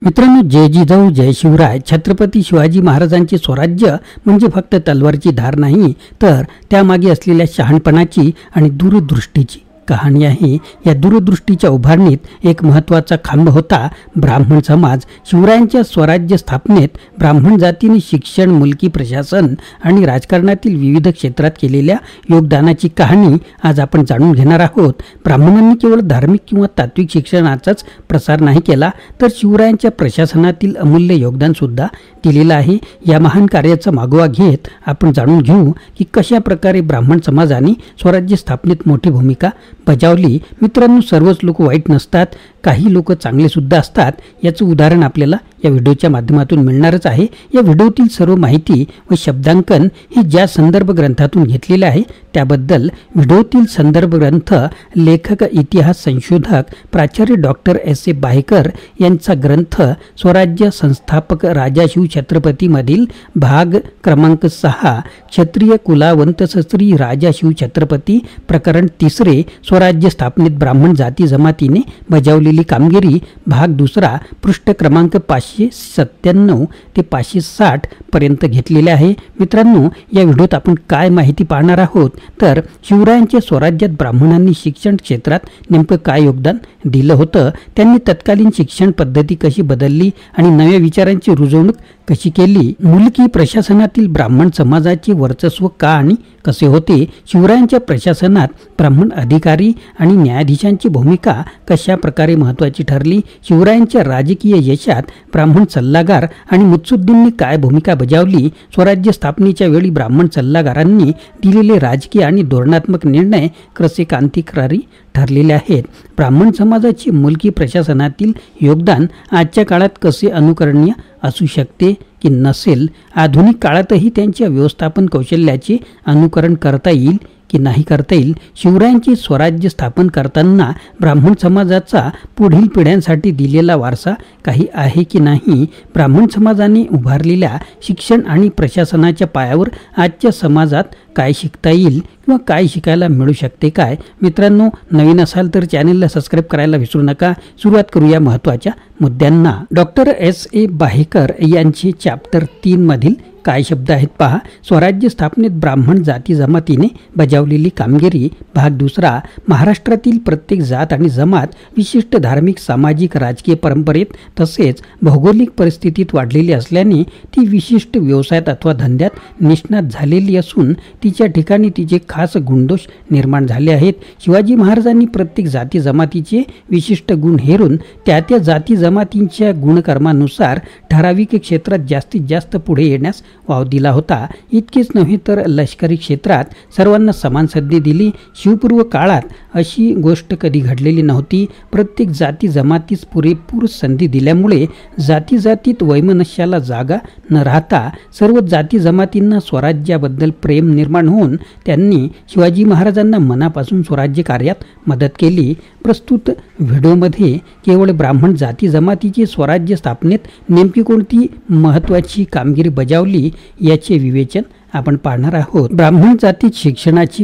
मित्रांनो, जय जिजाऊ जय शिवराय. छत्रपती शिवाजी महाराजांचे स्वराज्य म्हणजे फक्त तलवारची धार नाही, तर त्यामागे असलेल्या शहाणपणाची आणि दूरदृष्टीची कहाणी आहे. या दूरदृष्टीच्या उभारणीत एक महत्त्वाचा खांब होता ब्राह्मण समाज. शिवरायांच्या स्वराज्य स्थापनेत ब्राह्मण जातीने शिक्षण, मुलकी प्रशासन आणि राजकारणातील विविध क्षेत्रात केलेल्या योगदानाची कहाणी आज आपण जाणून घेणार आहोत. ब्राह्मणांनी केवळ धार्मिक किंवा तात्विक शिक्षणाचाच प्रसार नाही केला, तर शिवरायांच्या प्रशासनातील अमूल्य योगदान सुद्धा दिलेलं आहे. या महान कार्याचा मागोवा घेत आपण जाणून घेऊ की कशा प्रकारे ब्राह्मण समाजाने स्वराज्य स्थापनेत मोठी भूमिका बजावली. मित्रांनो, सर्वच लोक वाईट नसतात, काही लोक चांगले सुद्धा असतात. याचं उदाहरण आपल्याला या व्हिडिओच्या माध्यमातून मिळणारच आहे. या व्हिडिओतील सर्व माहिती व शब्दांकन हे ज्या संदर्भ ग्रंथातून घेतलेले आहे त्याबद्दल व्हिडिओतील संदर्भ ग्रंथ लेखक, इतिहास संशोधक प्राचार्य डॉक्टर S.A. बाहेकर यांचा ग्रंथ स्वराज्य संस्थापक राजाशिव छत्रपती मधील भाग क्रमांक 6 क्षत्रिय कुलावंत श्री राजाशिव छत्रपती प्रकरण 3 स्वराज्य स्थापनेत ब्राह्मण जाती जमातीने बजावलेली कामगिरी भाग 2 पृष्ठ क्रमांक 597 ते 560 पर्यंत घेतलेले आहे. मित्रांनो, या व्हिडिओत आपण काय माहिती पाहणार आहोत तर शिवरायांच्या स्वराज्यात ब्राह्मणांनी शिक्षण क्षेत्रात नेमकं काय योगदान दिलं होतं, त्यांनी तत्कालीन शिक्षण पद्धती कशी बदलली आणि नव्या विचारांची रुजवणूक कशी केली, मुलकी प्रशासनातील ब्राह्मण समाजाचे वर्चस्व का आणि कसे होते, शिवरायांच्या प्रशासनात ब्राह्मण अधिकारी आणि न्यायाधीशांची भूमिका कशा प्रकारे महत्त्वाची ठरली, शिवरायांच्या राजकीय यशात ब्राह्मण सल्लागार आणि मुत्सुद्दींनी काय भूमिका बजावली, स्वराज्य स्थापनेच्या वेळी ब्राह्मण सल्लागारांनी दिलेले राजकीय आणि धोरणात्मक निर्णय कसे क्रांतिकारी ठरलेले आहेत, ब्राह्मण समाजाचे मुलकी प्रशासनातील योगदान आजच्या काळात कसे अनुकरणीय असू शकते की नसेल, आधुनिक काळातही त्यांच्या व्यवस्थापन कौशल्याचे अनुकरण करता येईल की नाही करता येईल, शिवरायांचे स्वराज्य स्थापन करताना ब्राह्मण समाजाचा पुढील पिढ्यांसाठी दिलेला वारसा काही आहे की नाही, ब्राह्मण समाजाने उभारलेल्या शिक्षण आणि प्रशासनाच्या पायावर आजच्या समाजात काय शिकता येईल किंवा काय शिकायला मिळू शकते काय. मित्रांनो, नवीन असाल तर चॅनलला सबस्क्राईब करायला विसरू नका. सुरुवात करूया महत्त्वाच्या मुद्द्यांना. Doctor S.A. बाहेकर यांचे चॅप्टर 3 मधील काय शब्द आहेत पहा. स्वराज्य स्थापनेत ब्राह्मण जाती जमातीने बजावलेली कामगिरी भाग 2 महाराष्ट्रातील प्रत्येक जात आणि जमात विशिष्ट धार्मिक, सामाजिक, राजकीय परंपरेत तसेच भौगोलिक परिस्थितीत वाढलेली असल्याने ती विशिष्ट व्यवसायात अथवा धंद्यात निष्णात झालेली असून तिच्या ठिकाणी तिचे खास गुणदोष निर्माण झाले आहेत. शिवाजी महाराजांनी प्रत्येक जाती जमातीचे विशिष्ट गुण हेरून त्या जाती जमातींच्या गुणकर्मानुसार ठराविक क्षेत्रात जास्तीत जास्त पुढे येण्यास वाव दिला होता. इतकेच नव्हे तर लष्करी क्षेत्रात सर्वांना समान संधी दिली. शिवपूर्व काळात अशी गोष्ट कधी घडलेली नव्हती. प्रत्येक जाती जमातीस पुरेपूर संधी दिल्यामुळे जाती जातीत वैमनस्याला जागा न राहता सर्व जाती जमातींना स्वराज्याबद्दल प्रेम निर्माण होऊन त्यांनी शिवाजी महाराजांना मनापासून स्वराज्य कार्यात मदत केली. प्रस्तुत व्हिडिओमध्ये केवळ ब्राह्मण जाती जमातीची स्वराज्य स्थापनेत नेमकी कोणती महत्त्वाची कामगिरी बजावली याचे विवेचन आपण पाहणार आहोत. ब्राह्मण जातीत शिक्षणाची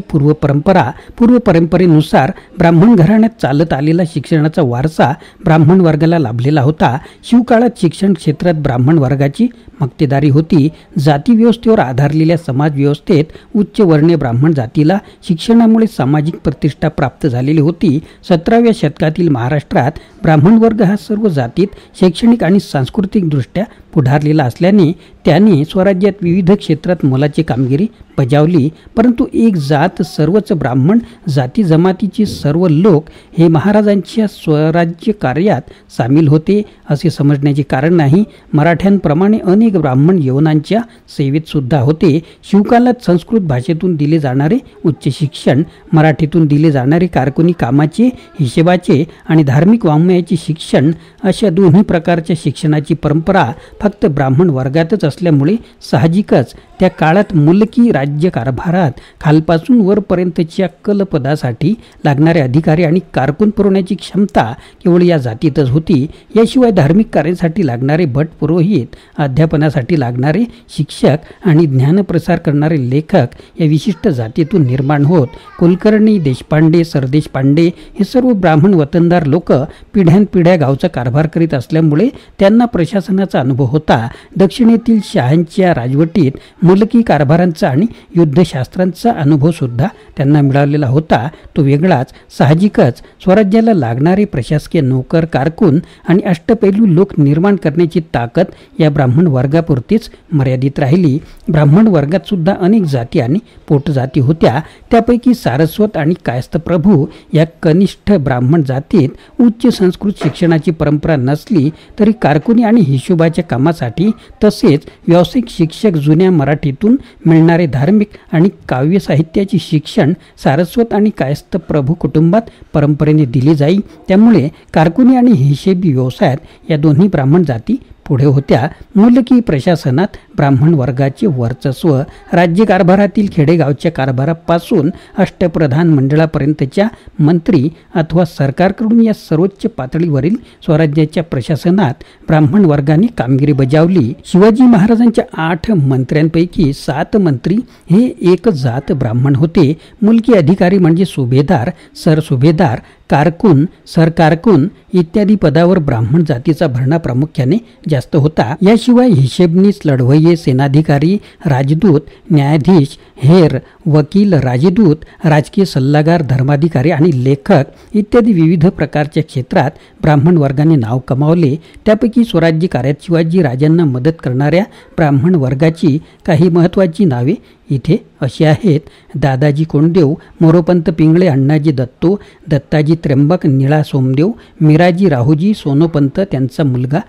पूर्वपरंपरेनुसार ब्राह्मण घराण्यात चालत आलेला शिक्षणाचा वारसा ब्राह्मण वर्गाला लाभलेला होता. शिवकाळात शिक्षण क्षेत्रात ब्राह्मण वर्गाची मक्तेदारी होती. जाती व्यवस्थेवर आधारलेल्या समाज व्यवस्थेत उच्च वर्णीय ब्राह्मण जातीला शिक्षणामुळे सामाजिक प्रतिष्ठा प्राप्त झालेली होती. 17व्या शतकातील महाराष्ट्रात ब्राह्मण वर्ग हा सर्व जातीत शैक्षणिक आणि सांस्कृतिकदृष्ट्या पुढारलेला असल्याने त्याने स्वराज्यात विविध क्षेत्रात मोलाची कामगिरी बजावली. परंतु एक जात, सर्वच ब्राह्मण जाती जमातीचे सर्व लोक हे महाराजांच्या स्वराज्य कार्यात सामील होते असे समजण्याचे कारण नाही. मराठ्यांप्रमाणे अनेक ब्राह्मण यवनांच्या सेवेत सुद्धा होते. शिवकालात संस्कृत भाषेतून दिले जाणारे उच्च शिक्षण, मराठीतून दिले जाणारे कारकुनी कामाचे, हिशेबाचे आणि धार्मिक वाङ्मयाचे शिक्षण अशा दोन्ही प्रकारच्या शिक्षणाची परंपरा फक्त ब्राह्मण वर्गातच असल्यामुळे साहजिकच त्या काळात अर्थात मुलकी राज्यकारभारात खालपासून वरपर्यंतच्या कलपदासाठी लागणारे अधिकारी आणि कारकून पुरवण्याची क्षमता केवळ या जातीतच होती. याशिवाय धार्मिक कार्यासाठी लागणारे भट पुरोहित, अध्यापनासाठी लागणारे शिक्षक आणि ज्ञानप्रसार करणारे लेखक या विशिष्ट जातीतून निर्माण होत. कुलकर्णी, देशपांडे, सरदेशपांडे हे सर्व ब्राह्मण वतनदार लोक पिढ्यानपिढ्या गावचा कारभार करीत असल्यामुळे त्यांना प्रशासनाचा अनुभव होता. दक्षिणेतील शहांच्या राजवटीत मुलकी कारभारांचा आणि युद्धशास्त्रांचा अनुभव सुद्धा त्यांना मिळालेला होता. तो वेगळाच. साहजिकच स्वराज्याला लागणारे प्रशासकीय नोकर, कारकून आणि अष्टपैलू लोक निर्माण करण्याची ताकद या ब्राह्मण वर्गापुरतीच मर्यादित राहिली. ब्राह्मण वर्गात सुद्धा अनेक जाती आणि पोटजाती होत्या. त्यापैकी सारस्वत आणि कायस्थ प्रभू या कनिष्ठ ब्राह्मण जातीत उच्च संस्कृत शिक्षणाची परंपरा नसली तरी कारकुनी आणि हिशोबाच्या कामासाठी तसेच व्यावसायिक शिक्षक जुन्या मराठीतून मिळणारे धार्मिक आणि काव्य साहित्याचे शिक्षण सारस्वत आणि कायस्थ प्रभू कुटुंबात परंपरेने दिले जाई. त्यामुळे कारकुनी आणि हिशेबी व्यवसायात या दोन्ही ब्राह्मण जाती पुढे होत्या. मुलकी प्रशासनात ब्राह्मण वर्गाचे वर्चस्व. राज्यकारभारातील खेडेगावच्या कारभारापासून अष्टप्रधान मंडळापर्यंतच्या मंत्री अथवा सरकारकडून या सर्वोच्च पातळीवरील स्वराज्याच्या प्रशासनात ब्राह्मण वर्गाने कामगिरी बजावली. शिवाजी महाराजांच्या 8 मंत्र्यांपैकी 7 मंत्री हे एक जात ब्राह्मण होते. मुलकी अधिकारी म्हणजे सुभेदार, सरसुभेदार, कारकून, सरकारकून इत्यादी पदावर ब्राह्मण जातीचा भरणा प्रामुख्याने जास्त होता. याशिवाय हिशेबनीस, लढवय्ये, सेनाधिकारी, राजदूत, न्यायाधीश, हेर, वकील, राजदूत, राजकीय सल्लागार, धर्माधिकारी आणि लेखक इत्यादी विविध प्रकारच्या क्षेत्रात ब्राह्मण वर्गाने नाव कमावले. त्यापैकी स्वराज्य कार्यात शिवाजी राजांना मदत करणाऱ्या ब्राह्मण वर्गाची काही महत्त्वाची नावे इथे अशी आहेत. दादाजी कोंडदेव, मोरोपंत पिंगळे, अण्णाजी दत्तो, दत्ताजी त्र्यंबक, निळा सोमदेव, मिराजी राहुजी, सोनोपंत, त्यांचा मुलगा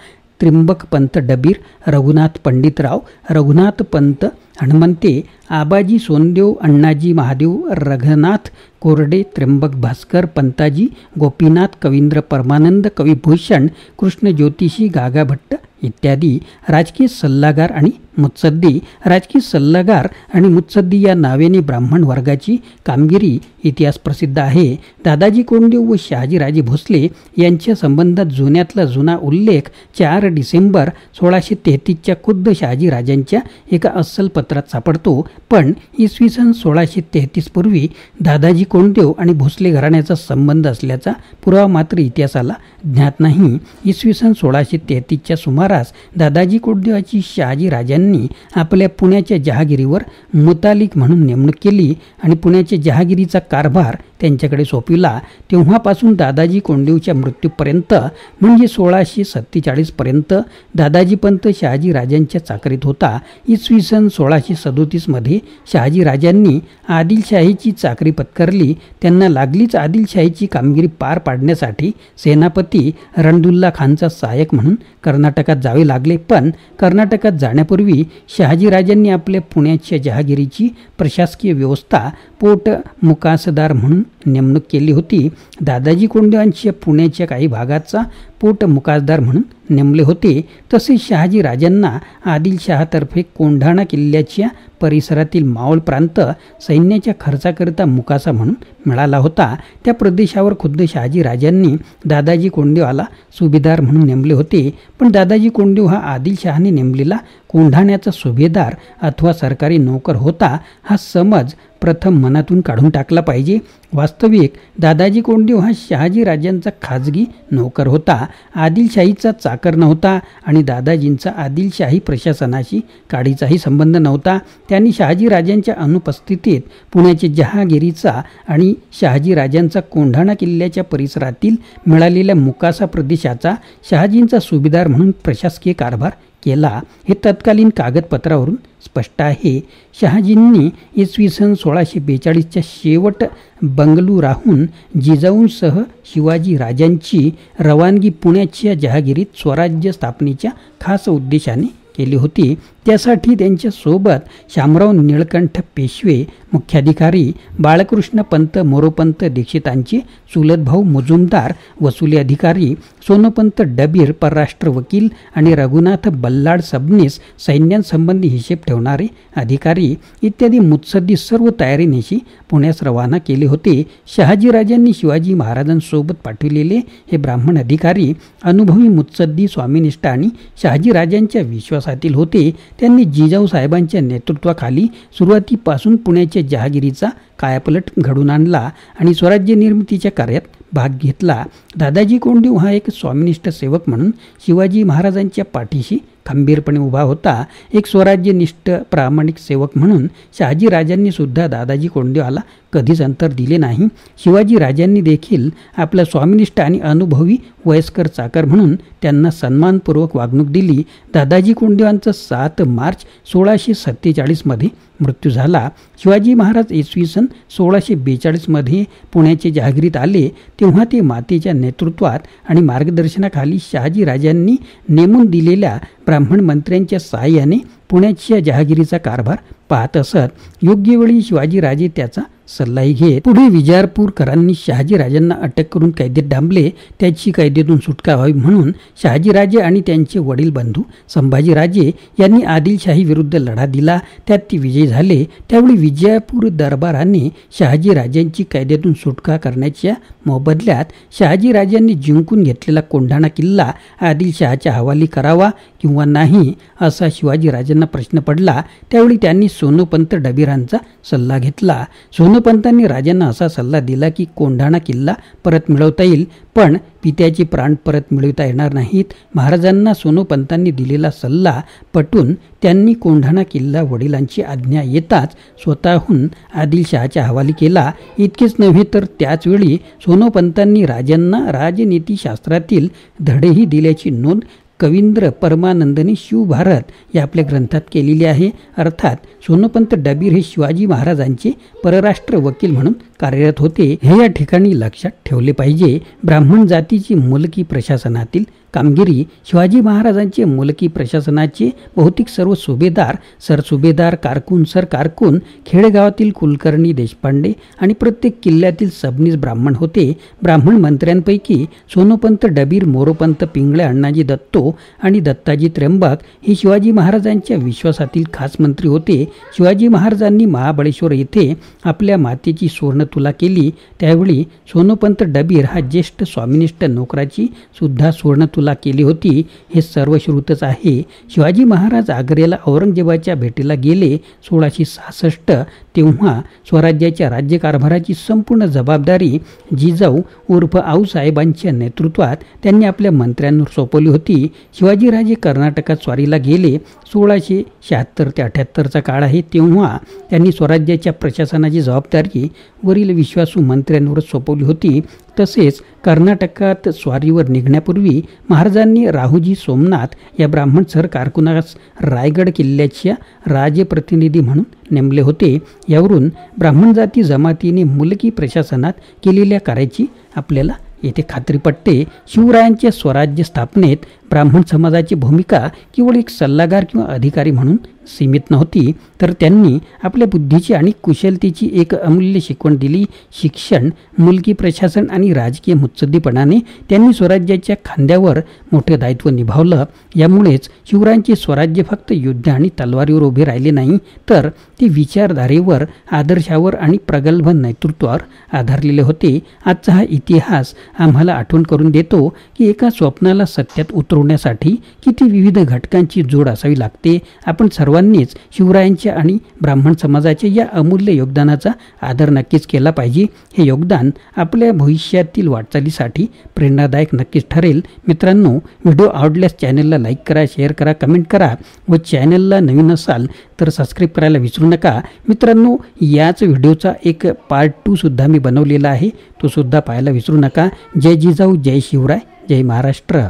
त्र्यंबक पंत डबीर, रघुनाथ पंडितराव, रघुनाथ पंत हनुमंते, आबाजी सोनदेव, अण्णाजी महादेव, रघुनाथ कोरडे, त्र्यंबक भास्कर, पंताजी, गोपीनाथ, कवींद्र परमानंद, कविभूषण, कृष्ण ज्योतिषी, गागा भट्ट इत्यादी. राजकीय सल्लागार आणि मुत्सद्दी. राजकीय सल्लागार आणि मुत्सद्दी या नावेने ब्राह्मण वर्गाची कामगिरी इतिहास प्रसिद्ध आहे. दादाजी कोंडदेव व शहाजीराजे भोसले यांच्या संबंधात जुन्यातला जुना उल्लेख 4 डिसेंबर 1633च्या खुद्द शहाजीराजांच्या एका अस्सल पत्रात सापडतो. पण इसवी सन 1633 पूर्वी दादाजी कोंडदेव आणि भोसले घराण्याचा संबंध असल्याचा पुरावा मात्र इतिहासाला ज्ञात नाही. इसवी सन 1633च्या सुमारास दादाजी कोंडदेवाची शहाजीराजांनी आपल्या पुण्याच्या जहागिरीवर मुतालिक म्हणून नेमणूक केली आणि पुण्याच्या जहागिरीचा कारभार त्यांच्याकडे सोपविला. तेव्हापासून दादाजी कोंडदेवच्या मृत्यूपर्यंत म्हणजे 1647 पर्यंत दादाजी पंत शहाजीराजांच्या चाकरीत होता. इसवी सन 1637 मध्ये शहाजीराजांनी आदिलशाहीची चाकरी पत्करली. त्यांना लागलीच आदिलशाहीची कामगिरी पार पाडण्यासाठी सेनापती रणदुल्ला खानचा सहाय्यक म्हणून कर्नाटकात जावे लागले. पण कर्नाटकात जाण्यापूर्वी शहाजीराजांनी आपल्या पुण्याच्या जहागिरीची प्रशासकीय व्यवस्था पोट मुकासदार म्हणून नेमणूक केली होती. दादाजी कोंडदेवांच्या पुण्याच्या काही भागाचा पोट मुकासदार म्हणून नेमले होते. तसेच शहाजीराजांना आदिलशहातर्फे कोंढाणा किल्ल्याच्या परिसरातील मावळ प्रांत सैन्याच्या खर्चाकरिता मुकासा म्हणून मिळाला होता. त्या प्रदेशावर खुद्द शहाजीराजांनी दादाजी कोंडदेवाला सुभेदार म्हणून नेमले होते. पण दादाजी कोंडदेव हा आदिलशहाने नेमलेला कोंढाण्याचा सुभेदार अथवा सरकारी नोकर होता हा समज प्रथम मनातून काढून टाकला पाहिजे. वास्तविक दादाजी कोंडदेव हा शहाजीराजांचा खाजगी नोकर होता, आदिलशाहीचा चाकर नव्हता आणि दादाजींचा आदिलशाही प्रशासनाशी काडीचाही संबंध नव्हता. त्यांनी शहाजीराजांच्या अनुपस्थितीत पुण्याच्या जहागिरीचा आणि शहाजीराजांचा कोंढाणा किल्ल्याच्या परिसरातील मिळालेल्या मुकासा प्रदेशाचा शहाजींचा सुभेदार म्हणून प्रशासकीय कारभार केला. हे तत्कालीन कागदपत्रावरून स्पष्ट आहे. शहाजींनी इसवी सन 1642च्या शेवट बंगलू राहून जिजाऊंसह शिवाजी राजांची रवानगी पुण्याच्या जहागिरीत स्वराज्य स्थापनेच्या खास उद्देशाने केली होती. त्यासाठी त्यांच्यासोबत शामराव निळकंठ पेशवे मुख्याधिकारी, बाळकृष्ण पंत मोरोपंत दीक्षितांचे चुलत भाऊ मुजुमदार वसुली अधिकारी, सोनोपंत डबीर परराष्ट्र वकील आणि रघुनाथ बल्लाळ सबनीस सैन्यांसंबंधी हिशेब ठेवणारे अधिकारी इत्यादी मुत्सद्दी सर्व तयारीनिशी पुण्यास रवाना केले होते. शहाजीराजांनी शिवाजी महाराजांसोबत पाठविलेले हे ब्राह्मण अधिकारी अनुभवी मुत्सद्दी, स्वामिनिष्ठ आणि शहाजीराजांच्या विश्वासातील होते. त्यांनी जिजाऊ साहेबांच्या नेतृत्वाखाली सुरुवातीपासून पुण्याच्या जहागिरीचा कायापलट घडून आणला आणि स्वराज्य निर्मितीच्या कार्यात भाग घेतला. दादाजी कोंडदेव हा एक स्वामिनिष्ठ सेवक म्हणून शिवाजी महाराजांच्या पाठीशी खंबीरपणे उभा होता. एक स्वराज्यनिष्ठ प्रामाणिक सेवक म्हणून शहाजीराजांनी सुद्धा दादाजी कोंडदेवाला कधीच अंतर दिले नाही. शिवाजीराजांनी देखील आपला स्वामिनिष्ठ आणि अनुभवी वयस्कर चाकर म्हणून त्यांना सन्मानपूर्वक वागणूक दिली. दादाजी कोंडदेवांचा 7 मार्च 1647 मध्ये मृत्यू झाला. शिवाजी महाराज इसवी सन 1642 मध्ये पुण्याचे जहागिरीत आले तेव्हा ते मातेच्या नेतृत्वात आणि मार्गदर्शनाखाली शहाजीराजांनी नेमून दिलेल्या ब्राह्मण मंत्र्यांच्या सहाय्याने पुण्याच्या जहागिरीचा कारभार पाहत असत. योग्य वेळी शिवाजीराजे त्याचा सल्लाही घेत. पुढे विजापूरकरांनी शहाजीराजांना अटक करून कैदेत डांबले. त्याची कैदेतून सुटका व्हावी म्हणून शहाजीराजे आणि त्यांचे वडील बंधू संभाजीराजे यांनी आदिलशाही विरुद्ध लढा दिला. त्यात ते विजयी झाले. त्यावेळी विजापूर दरबाराने शहाजीराजांची कैदेतून सुटका करण्याच्या मोबदल्यात शहाजीराजांनी जिंकून घेतलेला कोंढाणा किल्ला आदिलशहाच्या हवाली करावा किंवा नाही असा शिवाजीराजांना प्रश्न पडला. त्यावेळी त्यांनी सोनोपंत डबीरांचा सल्ला घेतला. सोनोपंतांनी राजांना असा सल्ला दिला की कोंढाणा किल्ला परत मिळवता येईल, पण पित्याचे प्राण परत मिळवता येणार नाहीत. महाराजांना सोनोपंतांनी दिलेला सल्ला पटून त्यांनी कोंढाणा किल्ला वडिलांची आज्ञा येताच स्वतःहून आदिलशहाच्या हवाली केला. इतकेच नव्हे तर त्याचवेळी सोनोपंतांनी राजांना राजनीतीशास्त्रातील धडेही दिल्याची नोंद कवींद्र परमानंदने शिवभारत या आपल्या ग्रंथात केलेली आहे. अर्थात सोनोपंत डबीर हे शिवाजी महाराजांचे परराष्ट्र वकील म्हणून कार्यरत होते. हे या ठिकाणी लक्षात ठेवले पाहिजे. ब्राह्मण जातीची मुलकी प्रशासनातील कामगिरी शिवाजी महाराजांचे मुलकी प्रशासनाचे बहुतेक सर्व सुभेदार, सरसुभेदार, कारकून, सरकारकून, खेडेगावातील कुलकर्णी, देशपांडे आणि प्रत्येक किल्ल्यातील सबनीस ब्राह्मण होते. ब्राह्मण मंत्र्यांपैकी सोनोपंत डबीर, मोरोपंत पिंगळे, अण्णाजी दत्तो आणि दत्ताजी त्र्यंबक हे शिवाजी महाराजांच्या विश्वासातील खास मंत्री होते. शिवाजी महाराजांनी महाबळेश्वर येथे आपल्या मातेची सुवर्णतुला केली. त्यावेळी सोनोपंत डबीर हा ज्येष्ठ स्वामिनिष्ठ नोकराची सुद्धा सुवर्णतुला केली होती. हे सर्व श्रुतच आहे. शिवाजी महाराज आग्र्याला औरंगजेबाच्या भेटीला गेले 1666. तेव्हा स्वराज्याच्या राज्यकारभाराची संपूर्ण जबाबदारी जिजाऊ उर्फ आऊसाहेबांच्या नेतृत्वात त्यांनी आपल्या मंत्र्यांवर सोपवली होती. शिवाजीराजे कर्नाटकात स्वारीला गेले. 1676 ते 78चा काळ आहे. तेव्हा त्यांनी स्वराज्याच्या प्रशासनाची जबाबदारी वरील विश्वासू मंत्र्यांवर सोपवली होती. तसेच कर्नाटकात स्वारीवर निघण्यापूर्वी महाराजांनी राहुजी सोमनाथ या ब्राह्मण सरकारकुनास रायगड किल्ल्याच्या राजप्रतिनिधी म्हणून नेमले होते. यावरून ब्राह्मण जाती जमातीने मुलकी प्रशासनात केलेल्या कार्याची आपल्याला येथे खात्री पटते. शिवरायांच्या स्वराज्य स्थापनेत ब्राह्मण समाजाची भूमिका केवळ एक सल्लागार किंवा अधिकारी म्हणून सीमित नव्हती, तर त्यांनी आपल्या बुद्धीची आणि कुशलतेची एक अमूल्य शिकवण दिली. शिक्षण, मुलकी प्रशासन आणि राजकीय मुत्सद्दीपणाने त्यांनी स्वराज्याच्या खांद्यावर मोठे दायित्व निभावलं. यामुळेच शिवरायांचे स्वराज्य फक्त युद्ध आणि तलवारीवर उभे राहिले नाही, तर ते विचारधारेवर, आदर्शावर आणि प्रगल्भ नेतृत्वावर आधारलेले होते. आजचा हा इतिहास आम्हाला आठवण करून देतो की एका स्वप्नाला सत्यात उतरवण्यासाठी किती विविध घटकांची जोड असावी लागते. आपण सर्वांनीच शिवरायांच्या आणि ब्राह्मण समाजाच्या या अमूल्य योगदानाचा आदर नक्कीच केला पाहिजे. हे योगदान आपल्या भविष्यातील वाटचालीसाठी प्रेरणादायक नक्कीच ठरेल. मित्रांनो, व्हिडिओ आवडल्यास चॅनलला लाईक करा, शेअर करा, कमेंट करा व चॅनलला नवीन असाल तर सबस्क्राईब करायला विसरू नका. मित्रांनो, याच व्हिडिओचा एक पार्ट 2 सुद्धा मी बनवलेला आहे, तो सुद्धा पाहायला विसरू नका. जय जिजाऊ, जय शिवराय, जय महाराष्ट्र.